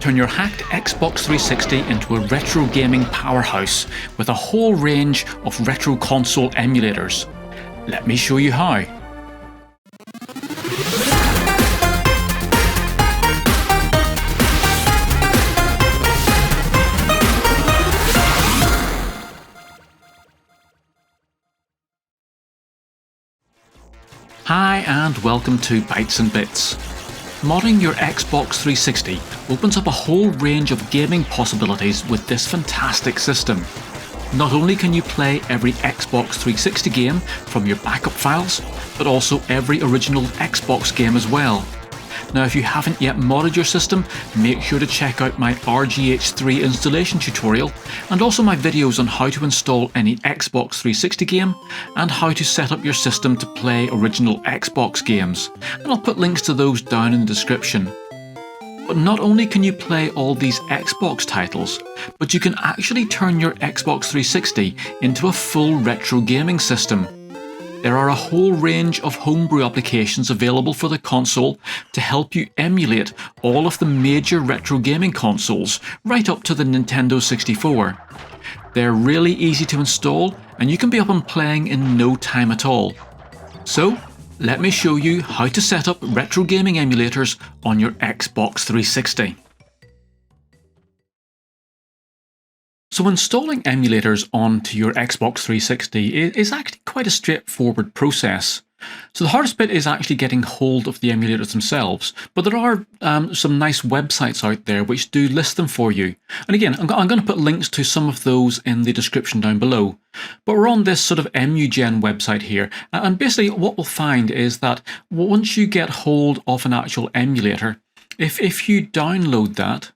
Turn your hacked Xbox 360 into a retro gaming powerhouse with a whole range of retro console emulators. Let me show you how. Hi and welcome to Bytes and Bits. Modding your Xbox 360 opens up a whole range of gaming possibilities with this fantastic system. Not only can you play every Xbox 360 game from your backup files, but also every original Xbox game as well. Now if you haven't yet modded your system, make sure to check out my RGH3 installation tutorial and also my videos on how to install any Xbox 360 game and how to set up your system to play original Xbox games, and I'll put links to those down in the description. But not only can you play all these Xbox titles, but you can actually turn your Xbox 360 into a full retro gaming system. There are a whole range of homebrew applications available for the console to help you emulate all of the major retro gaming consoles, right up to the Nintendo 64. They're really easy to install and you can be up and playing in no time at all. So, let me show you how to set up retro gaming emulators on your Xbox 360. So installing emulators onto your Xbox 360 is actually quite a straightforward process. So the hardest bit is actually getting hold of the emulators themselves, but there are some nice websites out there which do list them for you. And again, I'm going to put links to some of those in the description down below. But we're on this sort of Emugen website here, and basically what we'll find is that once you get hold of an actual emulator, if you download that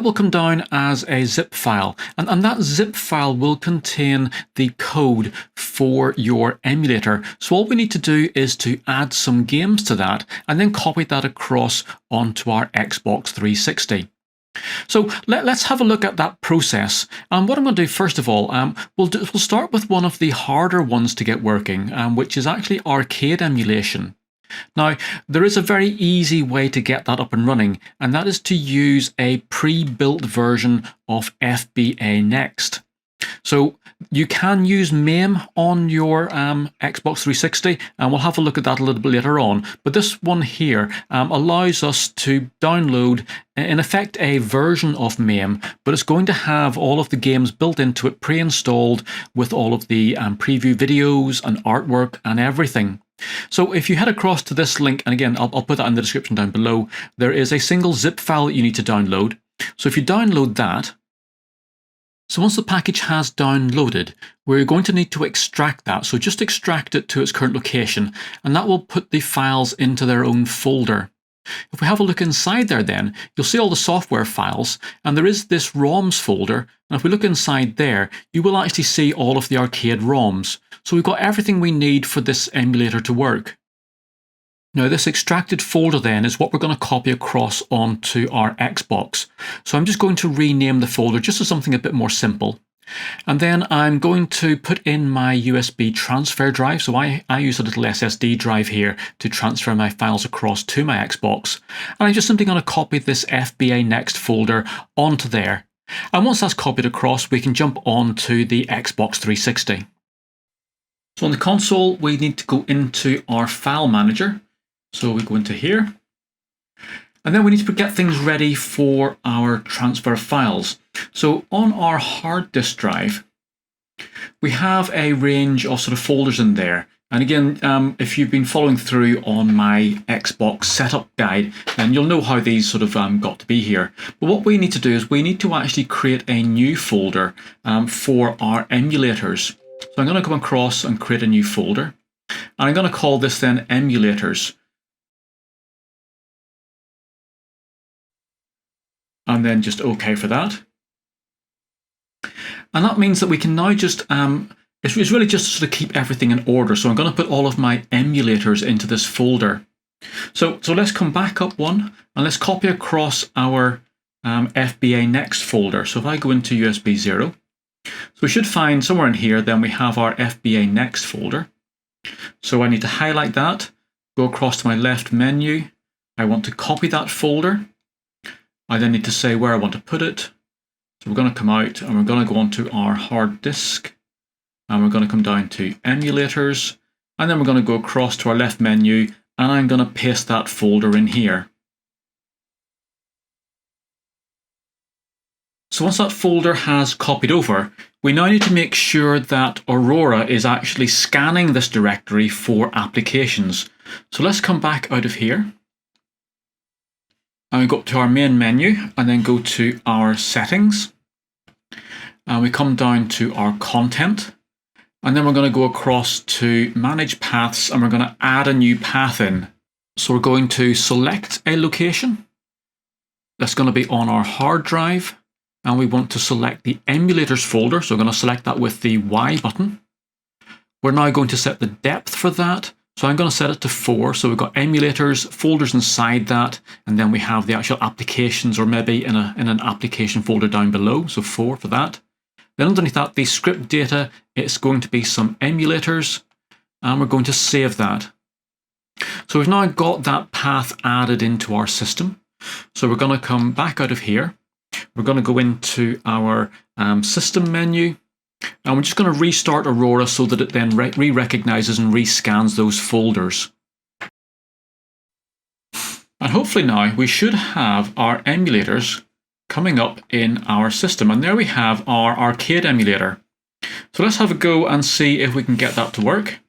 will come down as a zip file, and that zip file will contain the code for your emulator. So all we need to do is to add some games to that and then copy that across onto our Xbox 360. So let's have a look at that process. And what I'm going to do first of all, we'll start with one of the harder ones to get working, which is actually arcade emulation. Now, there is a very easy way to get that up and running, and that is to use a pre-built version of FBA Next. So you can use MAME on your Xbox 360, and we'll have a look at that a little bit later on. But this one here allows us to download, in effect, a version of MAME, but it's going to have all of the games built into it, pre-installed with all of the preview videos and artwork and everything. So if you head across to this link, and again, I'll put that in the description down below, there is a single zip file that you need to download. So if you download that, so once the package has downloaded, we're going to need to extract that. So just extract it to its current location, and that will put the files into their own folder. If we have a look inside there then, you'll see all the software files, and there is this ROMs folder, and if we look inside there, you will actually see all of the arcade ROMs. So we've got everything we need for this emulator to work. Now this extracted folder then is what we're going to copy across onto our Xbox. So I'm just going to rename the folder just as something a bit more simple. And then I'm going to put in my USB transfer drive. So I use a little SSD drive here to transfer my files across to my Xbox. And I'm just simply going to copy this FBA Next folder onto there. And once that's copied across, we can jump on to the Xbox 360. So on the console, we need to go into our file manager. So we go into here. And then we need to get things ready for our transfer of files. So on our hard disk drive, we have a range of sort of folders in there. And again, if you've been following through on my Xbox setup guide, then you'll know how these sort of got to be here. But what we need to do is we need to actually create a new folder for our emulators. So I'm going to come across and create a new folder. And I'm going to call this then emulators. And then just OK for that. And that means that we can now just, it's really just to sort of keep everything in order. So I'm going to put all of my emulators into this folder. So let's come back up one and let's copy across our FBA Next folder. So if I go into USB 0, so we should find somewhere in here, then we have our FBA Next folder. So I need to highlight that, go across to my left menu. I want to copy that folder. I then need to say where I want to put it. So we're going to come out and we're going to go onto our hard disk, and we're going to come down to emulators, and then we're going to go across to our left menu, and I'm going to paste that folder in here. So once that folder has copied over, we now need to make sure that Aurora is actually scanning this directory for applications. So let's come back out of here. And we go up to our main menu and then go to our settings. And we come down to our content. And then we're going to go across to manage paths, and we're going to add a new path in. So we're going to select a location. That's going to be on our hard drive. And we want to select the emulators folder. So we're going to select that with the Y button. We're now going to set the depth for that. So I'm going to set it to 4. So we've got emulators, folders inside that, and then we have the actual applications, or maybe in an application folder down below. So 4 for that. Then underneath that, the script data, it's going to be some emulators, and we're going to save that. So we've now got that path added into our system. So we're going to come back out of here. We're going to go into our system menu. And we're just going to restart Aurora so that it then re-recognizes and rescans those folders. And hopefully now we should have our emulators coming up in our system. And there we have our arcade emulator. So let's have a go and see if we can get that to work.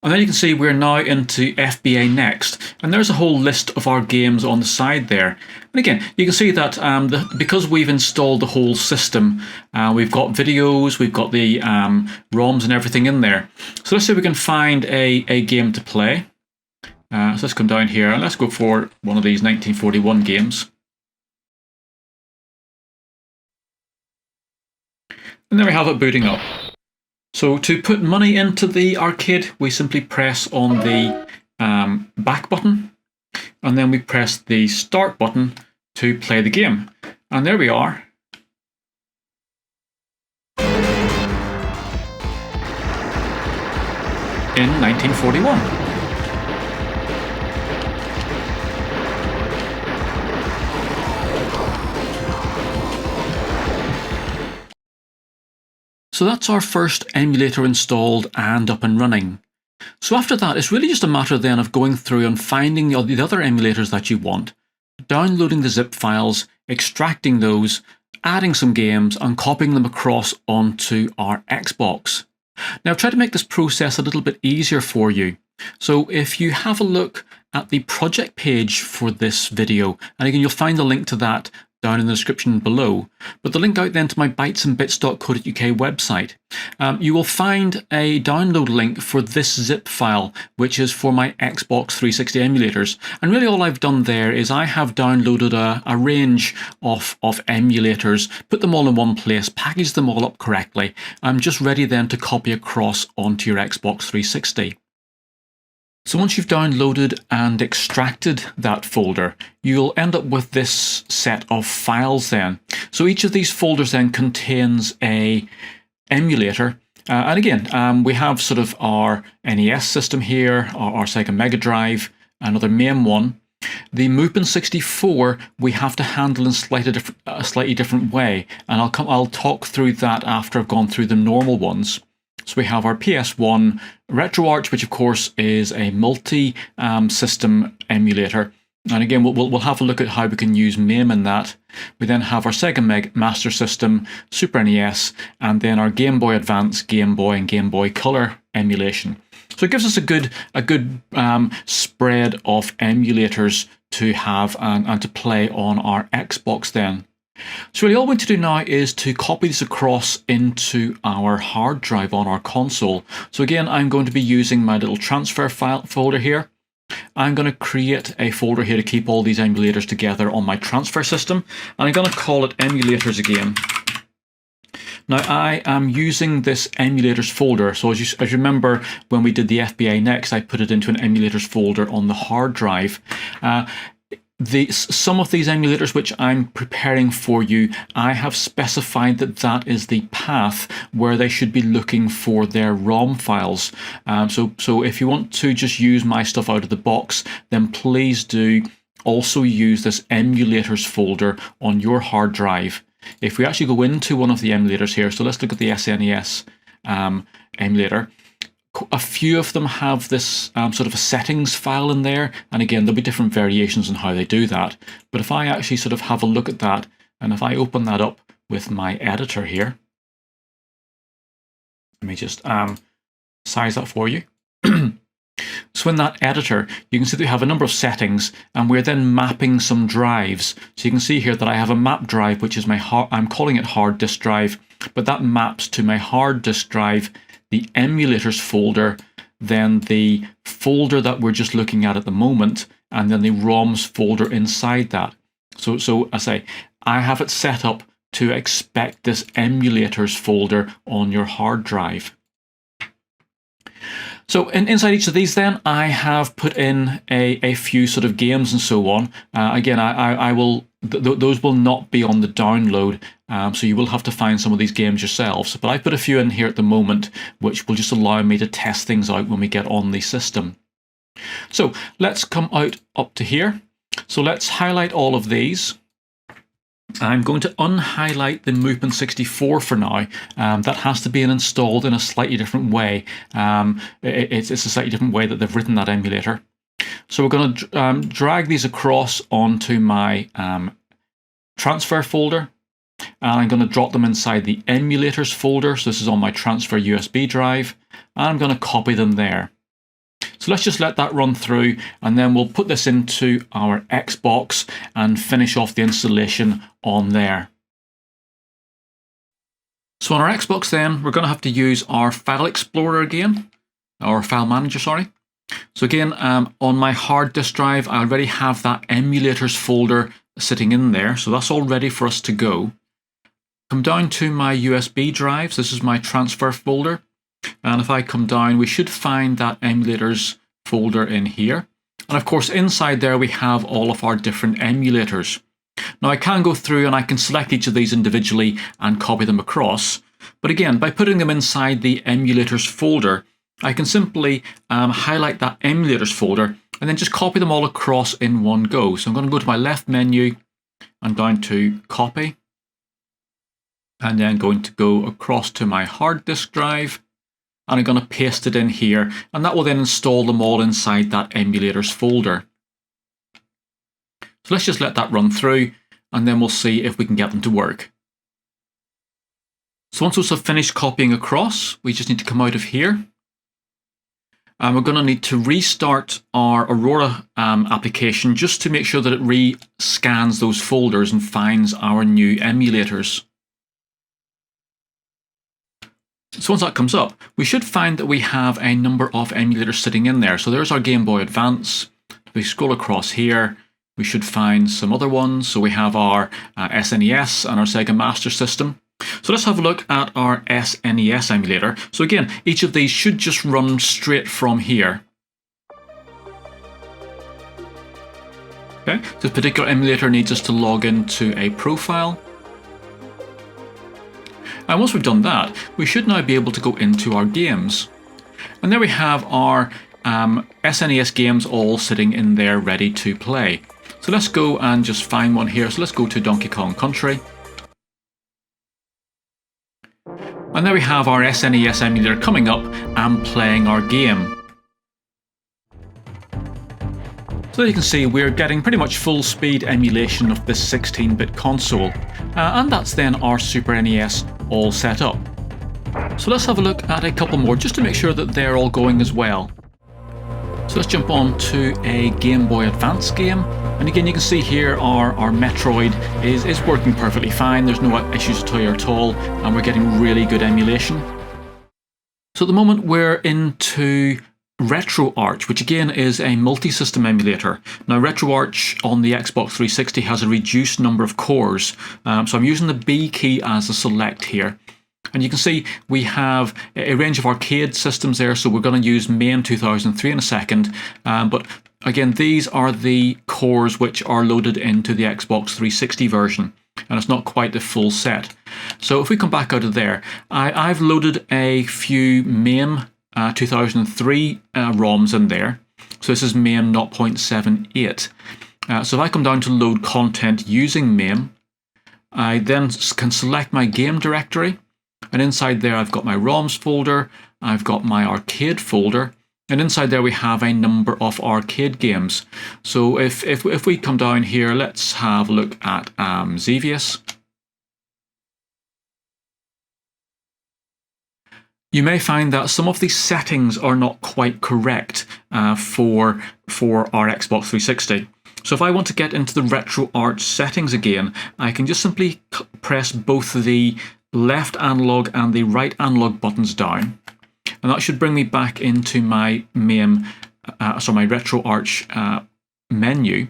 And then you can see we're now into FBA Next, and there's a whole list of our games on the side there. And again, you can see that because we've installed the whole system, we've got videos, we've got the ROMs and everything in there. So let's see if we can find a game to play. So let's come down here and let's go for one of these 1941 games. And there we have it booting up. So to put money into the arcade, we simply press on the back button, and then we press the start button to play the game. And there we are. In 1941. So that's our first emulator installed and up and running. So after that, it's really just a matter then of going through and finding the other emulators that you want, downloading the zip files, extracting those, adding some games, and copying them across onto our Xbox. Now I've tried to make this process a little bit easier for you. So if you have a look at the project page for this video, and again you'll find the link to that down in the description below, but the link out then to my bytesandbits.co.uk website, you will find a download link for this zip file, which is for my Xbox 360 emulators. And really all I've done there is I have downloaded a range of emulators, put them all in one place, packaged them all up correctly. I'm just ready then to copy across onto your Xbox 360. So once you've downloaded and extracted that folder, you'll end up with this set of files then. So each of these folders then contains a emulator. And again, we have sort of our NES system here, our Sega Megadrive, another MAME one. The Movement 64 we have to handle in a slightly different way, and I'll talk through that after I've gone through the normal ones. So we have our PS1 Retroarch, which of course is a multi-system emulator. And again, we'll have a look at how we can use MAME in that. We then have our Sega Master System, Super NES, and then our Game Boy Advance, Game Boy, and Game Boy Color emulation. So it gives us a good spread of emulators to have and to play on our Xbox then. So really all we need to do now is to copy this across into our hard drive on our console. So again, I'm going to be using my little transfer file folder here. I'm going to create a folder here to keep all these emulators together on my transfer system, and I'm going to call it emulators again. Now I am using this emulators folder, so as you remember when we did the FBA Next, I put it into an emulators folder on the hard drive. Some of these emulators which I'm preparing for you, I have specified that that is the path where they should be looking for their ROM files. So if you want to just use my stuff out of the box, then please do also use this emulators folder on your hard drive. If we actually go into one of the emulators here, so let's look at the SNES emulator. A few of them have this sort of a settings file in there, and again there'll be different variations on how they do that. But if I actually sort of have a look at that, and if I open that up with my editor here, let me just size that for you. So in that editor, you can see that we have a number of settings, and we're then mapping some drives. So you can see here that I have a map drive, which is I'm calling it hard disk drive, but that maps to my hard disk drive, the emulators folder, then the folder that we're just looking at the moment, and then the ROMs folder inside that. So I say, I have it set up to expect this emulators folder on your hard drive. So inside each of these then, I have put in a few sort of games and so on. Again, I will those will not be on the download, so you will have to find some of these games yourselves. But I put a few in here at the moment, which will just allow me to test things out when we get on the system. So let's come out up to here. So let's highlight all of these. I'm going to unhighlight the Movement 64 for now. That has to be installed in a slightly different way. It's a slightly different way that they've written that emulator. So we're going to drag these across onto my transfer folder. And I'm going to drop them inside the emulators folder. So this is on my transfer USB drive. And I'm going to copy them there. So let's just let that run through, and then we'll put this into our Xbox and finish off the installation on there. So on our Xbox then, we're going to have to use our File Explorer again, or File Manager, sorry. So again, on my hard disk drive, I already have that emulators folder sitting in there, so that's all ready for us to go. Come down to my USB drives. This is my transfer folder. And if I come down, we should find that emulators folder in here. And of course, inside there, we have all of our different emulators. Now I can go through and I can select each of these individually and copy them across. But again, by putting them inside the emulators folder, I can simply highlight that emulators folder and then just copy them all across in one go. So I'm going to go to my left menu and down to copy. And then going to go across to my hard disk drive. And I'm going to paste it in here, and that will then install them all inside that emulators folder. So let's just let that run through, and then we'll see if we can get them to work. So once those have finished copying across, we just need to come out of here. And we're going to need to restart our Aurora application just to make sure that it re-scans those folders and finds our new emulators. So once that comes up, we should find that we have a number of emulators sitting in there. So there's our Game Boy Advance. If we scroll across here, we should find some other ones. So we have our SNES and our Sega Master System. So let's have a look at our SNES emulator. So again, each of these should just run straight from here. Okay, this particular emulator needs us to log into a profile. And once we've done that, we should now be able to go into our games. And there we have our SNES games all sitting in there ready to play. So let's go and just find one here. So let's go to Donkey Kong Country. And there we have our SNES emulator coming up and playing our game. So you can see we're getting pretty much full speed emulation of this 16-bit console. And that's then our Super NES all set up. So let's have a look at a couple more just to make sure that they're all going as well. So let's jump on to a Game Boy Advance game. And again, you can see here our Metroid is working perfectly fine. There's no issues at all, and we're getting really good emulation. So at the moment we're into Retroarch, which again is a multi-system emulator. Now Retroarch on the Xbox 360 has a reduced number of cores, so I'm using the B key as a select here. And you can see we have a range of arcade systems there, so we're going to use main 2003 in a second, but again, these are the cores which are loaded into the Xbox 360 version, and it's not quite the full set. So if we come back out of there, I've loaded a few MAME 2003 ROMs in there. So this is MAME 0.78. So if I come down to load content using MAME, I then can select my game directory, and inside there I've got my ROMs folder, I've got my arcade folder, and inside there we have a number of arcade games. So if we come down here, let's have a look at Xevious. You may find that some of these settings are not quite correct for our Xbox 360. So if I want to get into the Retroarch settings again, I can just simply press both the left analog and the right analog buttons down, and that should bring me back into my my Retroarch menu.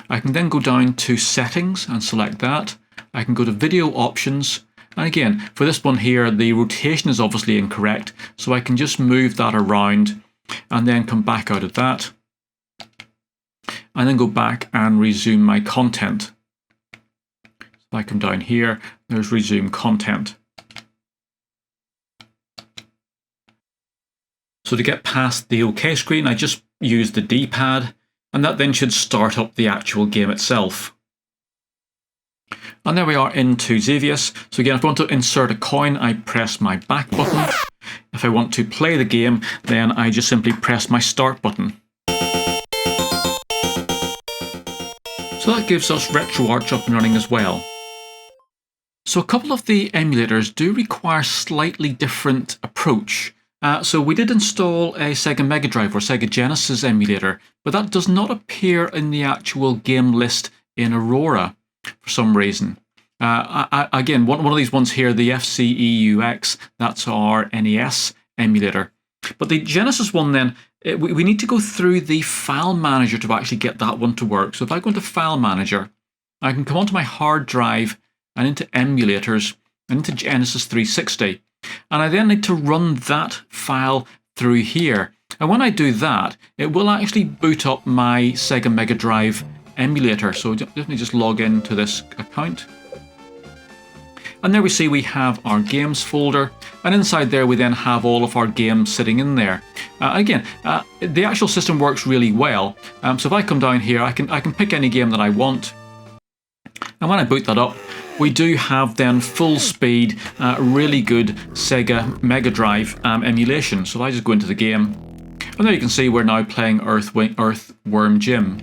I can then go down to settings and select that. I can go to video options, and again, for this one here, the rotation is obviously incorrect, so I can just move that around and then come back out of that, and then go back and resume my content. So I come down here, there's resume content. So to get past the OK screen, I just use the D-pad, and that then should start up the actual game itself. And there we are into Xevious. So again, if I want to insert a coin, I press my back button. If I want to play the game, then I just simply press my start button. So that gives us Retroarch up and running as well. So a couple of the emulators do require slightly different approach. So we did install a Sega Megadrive or Sega Genesis emulator, but that does not appear in the actual game list in Aurora for some reason. Again, one of these ones here, the FCEUX, that's our NES emulator. But the Genesis one then, we need to go through the file manager to actually get that one to work. So if I go into File Manager, I can come onto my hard drive and into Emulators and into Genesis 360. And I then need to run that file through here. And when I do that, it will actually boot up my Sega Mega Drive emulator. So let me just log into this account. And there we see we have our games folder, and inside there we then have all of our games sitting in there. Again, the actual system works really well. So if I come down here, I can pick any game that I want. And when I boot that up, we do have then full speed, really good Sega Mega Drive emulation. So if I just go into the game, and there you can see we're now playing Earthworm Jim.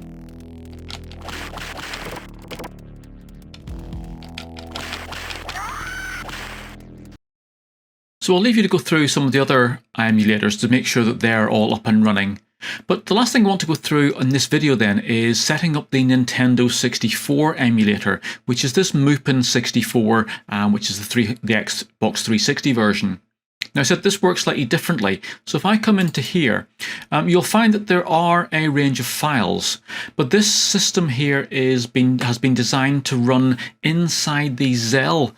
So I'll leave you to go through some of the other emulators to make sure that they're all up and running. But the last thing I want to go through in this video then is setting up the Nintendo 64 emulator, which is this Mupen 64, which is the Xbox 360 version. Now I said this works slightly differently. So if I come into here, you'll find that there are a range of files, but this system here has been designed to run inside the Xell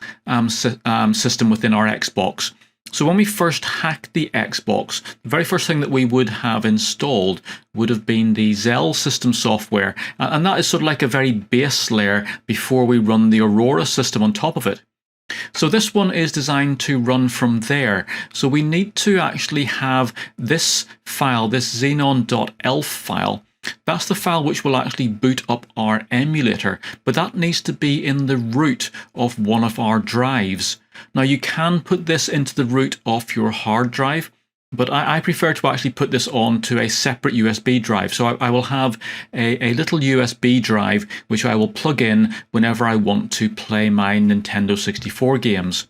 system within our Xbox. So when we first hacked the Xbox, the very first thing that we would have installed would have been the Xell system software, and that is sort of like a very base layer before we run the Aurora system on top of it. So this one is designed to run from there. So we need to actually have this file, this xenon.elf file. That's the file which will actually boot up our emulator, but that needs to be in the root of one of our drives. Now you can put this into the root of your hard drive, but I prefer to actually put this onto a separate USB drive. So I will have a little USB drive which I will plug in whenever I want to play my Nintendo 64 games.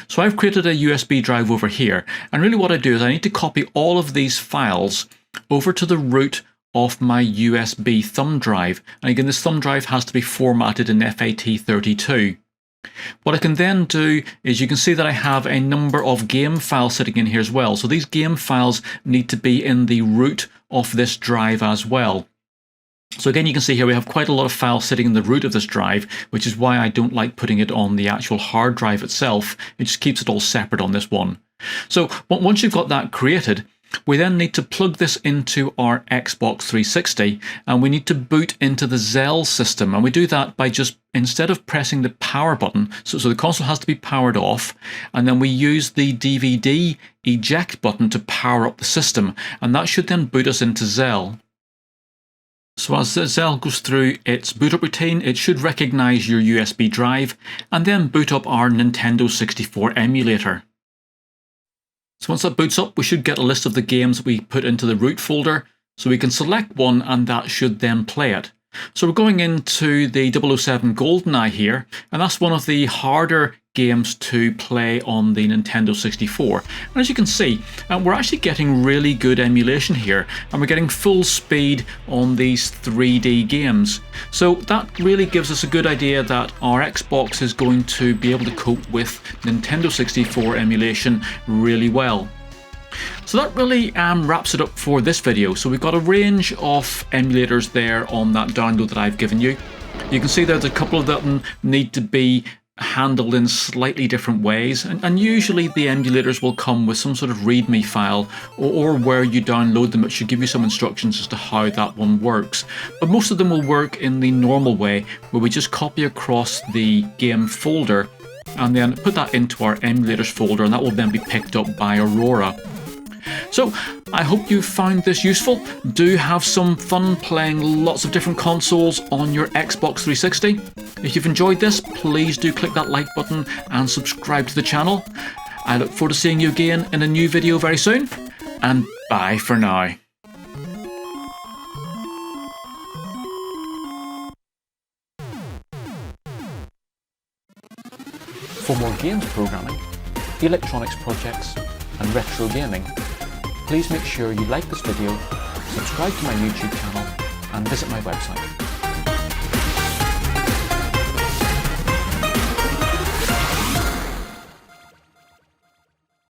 So I've created a USB drive over here, and really what I do is I need to copy all of these files over to the root of my USB thumb drive. And again, this thumb drive has to be formatted in FAT32. What I can then do is you can see that I have a number of game files sitting in here as well. So these game files need to be in the root of this drive as well. So again, you can see here we have quite a lot of files sitting in the root of this drive, which is why I don't like putting it on the actual hard drive itself. It just keeps it all separate on this one. So once you've got that created, We then need to plug this into our Xbox 360, and we need to boot into the Xell system. And we do that by just, instead of pressing the power button, so the console has to be powered off, and then we use the DVD eject button to power up the system, and that should then boot us into Xell. So as Xell goes through its boot up routine, it should recognise your USB drive and then boot up our Nintendo 64 emulator. So once that boots up, we should get a list of the games we put into the root folder, so we can select one and that should then play it. So we're going into the 007 GoldenEye here, and that's one of the harder games to play on the Nintendo 64. And as you can see, we're actually getting really good emulation here, and we're getting full speed on these 3D games. So that really gives us a good idea that our Xbox is going to be able to cope with Nintendo 64 emulation really well. So that really wraps it up for this video. So we've got a range of emulators there on that download that I've given you. You can see there's a couple of them need to be handled in slightly different ways, and usually the emulators will come with some sort of readme file, or where you download them it should give you some instructions as to how that one works. But most of them will work in the normal way, where we just copy across the game folder and then put that into our emulators folder, and that will then be picked up by Aurora. So I hope you found this useful. Do have some fun playing lots of different consoles on your Xbox 360. If you've enjoyed this, please do click that like button and subscribe to the channel. I look forward to seeing you again in a new video very soon, and bye for now. For more games programming, electronics projects and retro gaming, please make sure you like this video, subscribe to my YouTube channel and visit my website.